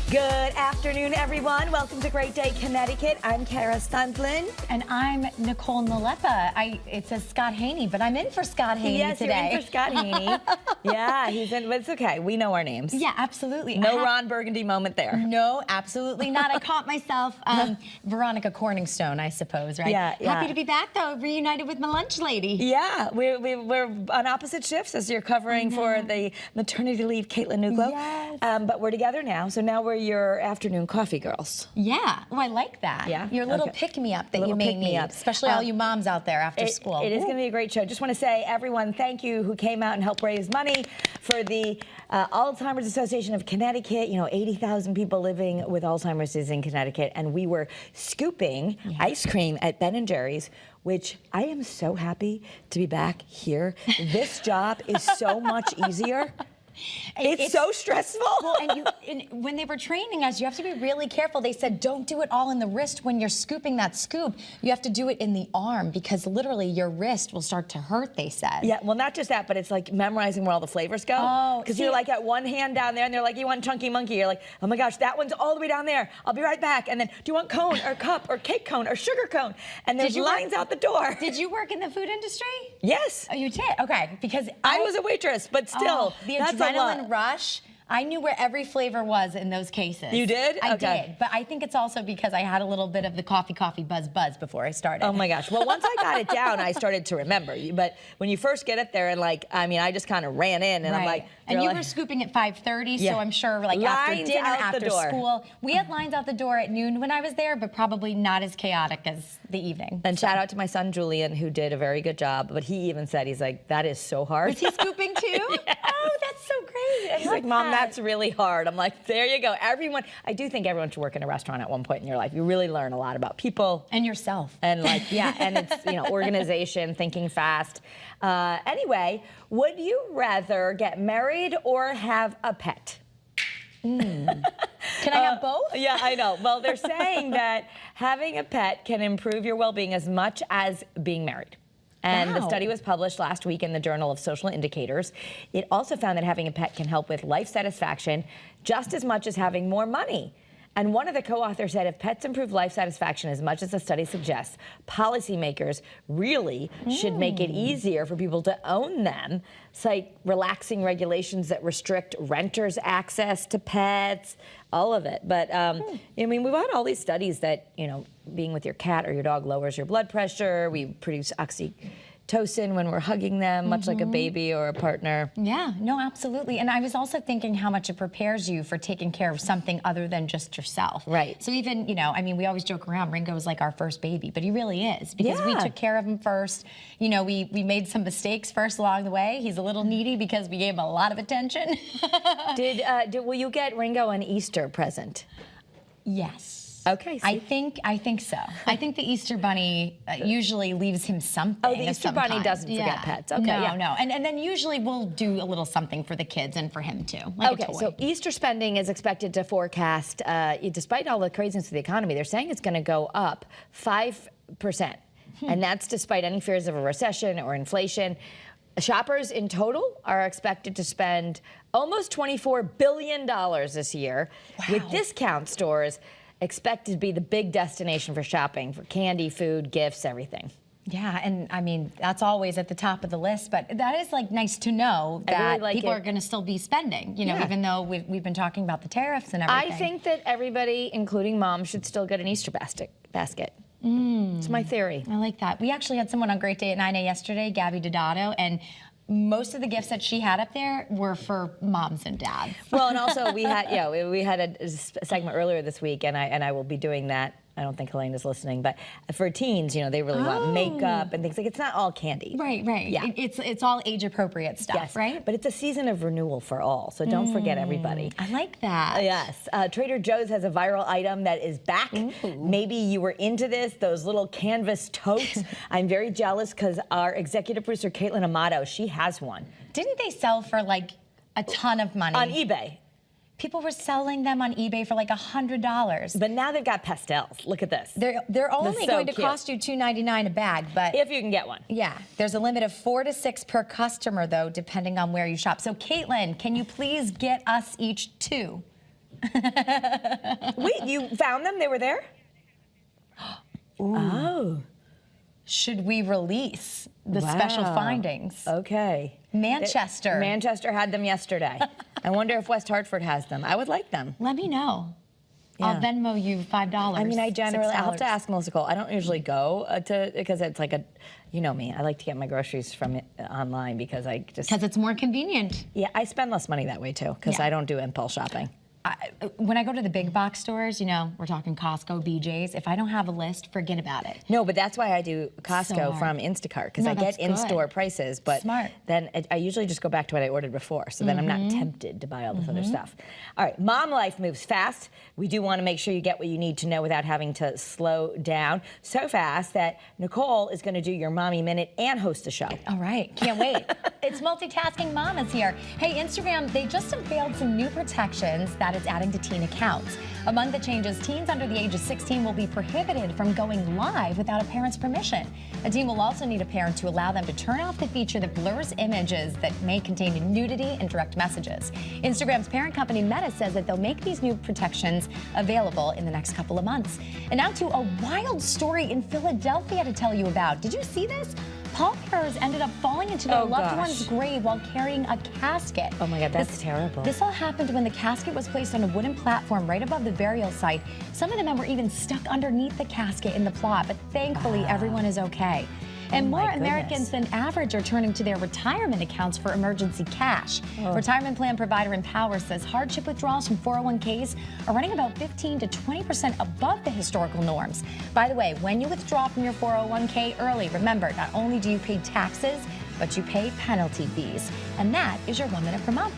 Good afternoon, everyone. Welcome to Great Day Connecticut. I'm Kara Stuntlin. And I'm Nicole Nalepa. It says Scott Haney, but I'm in for Scott Haney today. Yes, you're in for Scott Haney. Yeah, he's in, but it's okay. We know our names. Yeah, absolutely. No Ron Burgundy moment there. No, absolutely not. I caught myself. Veronica Corningstone, I suppose, right? Yeah. Happy to be back, though, reunited with my lunch lady. Yeah, we're on opposite shifts as you're covering for the maternity leave, Caitlin Nuglo. Yes. But we're together now, so now we're your afternoon coffee girls. Yeah, oh, I like that. Yeah? Your little Okay. pick-me-up that you may need, especially all you moms out there after school. It is going to be a great show. Just want to say, everyone, thank you who came out and helped raise money for the Alzheimer's Association of Connecticut. You know, 80,000 people living with Alzheimer's is in Connecticut, and we were scooping ice cream at Ben & Jerry's, which I am so happy to be back here. This job is so much easier. It's so stressful. Well, and when they were training us, you have to be really careful. They said, don't do it all in the wrist when you're scooping that scoop. You have to do it in the arm because literally your wrist will start to hurt, they said. Yeah, well, not just that, but it's like memorizing where all the flavors go. Oh, because you're like at one hand down there, and they're like, you want Chunky Monkey? You're like, oh my gosh, that one's all the way down there. I'll be right back. And then, do you want cone or cup or cake cone or sugar cone? And there's lines out the door. Did you work in the food industry? Yes. Oh, you did? Okay, because I was a waitress, but still, the that's adrenaline rush. I knew where every flavor was in those cases. You did? I Okay. did, but I think it's also because I had a little bit of the coffee buzz before I started. Oh my gosh. Well, once I got it down, I started to remember. But when you first get up there and like, I mean, I just kind of ran in and I'm like. And you were scooping at 5:30, so I'm sure like after Lines dinner, out the after door. school. We had lines out the door at noon when I was there, but probably not as chaotic as the evening. And shout out to my son, Julian, who did a very good job. But he even said, he's like, that is so hard. Was he scooping too? Yes. Oh, that's so great. He's like, Mom, that's really hard. I'm like, there you go. Everyone, I do think everyone should work in a restaurant at one point in your life. You really learn a lot about people. And yourself. And like, yeah, and it's, you know, organization, thinking fast. Anyway, would you rather get married or have a pet? Can I have both? Yeah, I know. Well, they're saying that having a pet can improve your well-being as much as being married. And the study was published last week in the Journal of Social Indicators. It also found that having a pet can help with life satisfaction just as much as having more money. And one of the co-authors said if pets improve life satisfaction as much as the study suggests, policymakers really should make it easier for people to own them, cite relaxing regulations that restrict renters' access to pets, all of it. But, I mean, we've had all these studies that, you know, being with your cat or your dog lowers your blood pressure. We produce oxytocin when we're hugging them, much like a baby or a partner. Yeah, no, absolutely. And I was also thinking how much it prepares you for taking care of something other than just yourself. Right. So even, you know, I mean, we always joke around, Ringo's like our first baby, but he really is because we took care of him first. You know, we made some mistakes first along the way. He's a little needy because we gave him a lot of attention. Will you get Ringo an Easter present? Yes. Okay. I think so. I think the Easter Bunny usually leaves him something. Oh, the Easter Bunny doesn't forget pets. Okay, no. And then usually we'll do a little something for the kids and for him too. Like a toy. So Easter spending is expected to forecast, despite all the craziness of the economy, they're saying it's going to go up 5%. And that's despite any fears of a recession or inflation. Shoppers in total are expected to spend almost $24 billion this year, with discount stores expected to be the big destination for shopping, for candy, food, gifts, everything. Yeah, and I mean, that's always at the top of the list, but that is like nice to know that people are going to still be spending, you know, even though we've been talking about the tariffs and everything. I think that everybody, including mom, should still get an Easter basket. It's my theory. I like that. We actually had someone on Great Day at 9 yesterday, Gabby Dodato, and most of the gifts that she had up there were for moms and dads. Well, and also we had, we had a segment earlier this week, and I will be doing that. I don't think Helene is listening, but for teens, you know, they really want makeup and things like. It's not all candy. Right. Yeah. It's all age-appropriate stuff, right? But it's a season of renewal for all, so don't forget everybody. I like that. Yes. Trader Joe's has a viral item that is back. Maybe you were into this, those little canvas totes. I'm very jealous because our executive producer, Caitlin Amato, she has one. Didn't they sell for like a ton of money? On eBay. People were selling them on eBay for like $100. But now they've got pastels. Look at this. They're only going to cost you $2.99 a bag, but if you can get one. Yeah, there's a limit of 4 to 6 per customer though, depending on where you shop. So Caitlin, can you please get us each 2? Wait, you found them? They were there? Oh. Should we release the special findings? Okay. Manchester had them yesterday. I wonder if West Hartford has them. I would like them. Let me know. Yeah. I'll Venmo you $5. I mean, I generally, I'll have to $6. ask Melissa Cole. I don't usually go because it's like you know me, I like to get my groceries from online because Because it's more convenient. Yeah, I spend less money that way too because I don't do impulse shopping. When I go to the big box stores, you know, we're talking Costco, BJ's, if I don't have a list, forget about it. No, but that's why I do Costco Smart. from Instacart because No, I get that's in-store good. prices, but Smart. then I usually just go back to what I ordered before, so then I'm not tempted to buy all this other stuff. All right, mom life moves fast. We do want to make sure you get what you need to know without having to slow down. So fast that Nicole is going to do your Mommy Minute and host the show. All right, can't wait. It's multitasking mamas here. Hey, Instagram, they just unveiled some new protections that it's adding to teen accounts. Among the changes, teens under the age of 16 will be prohibited from going live without a parent's permission. A teen will also need a parent to allow them to turn off the feature that blurs images that may contain nudity and direct messages. Instagram's parent company Meta says that they'll make these new protections available in the next couple of months. And now to a wild story in Philadelphia to tell you about. Did you see this? Pallbearers ended up falling into their loved one's grave while carrying a casket. Oh my God, that's terrible. This all happened when the casket was placed on a wooden platform right above the burial site. Some of the men were even stuck underneath the casket in the plot, but thankfully everyone is okay. And more Americans than average are turning to their retirement accounts for emergency cash. Retirement plan provider Empower says hardship withdrawals from 401ks are running about 15 to 20% above the historical norms. By the way, when you withdraw from your 401k early, remember, not only do you pay taxes, but you pay penalty fees. And that is your 1 Minute per Month.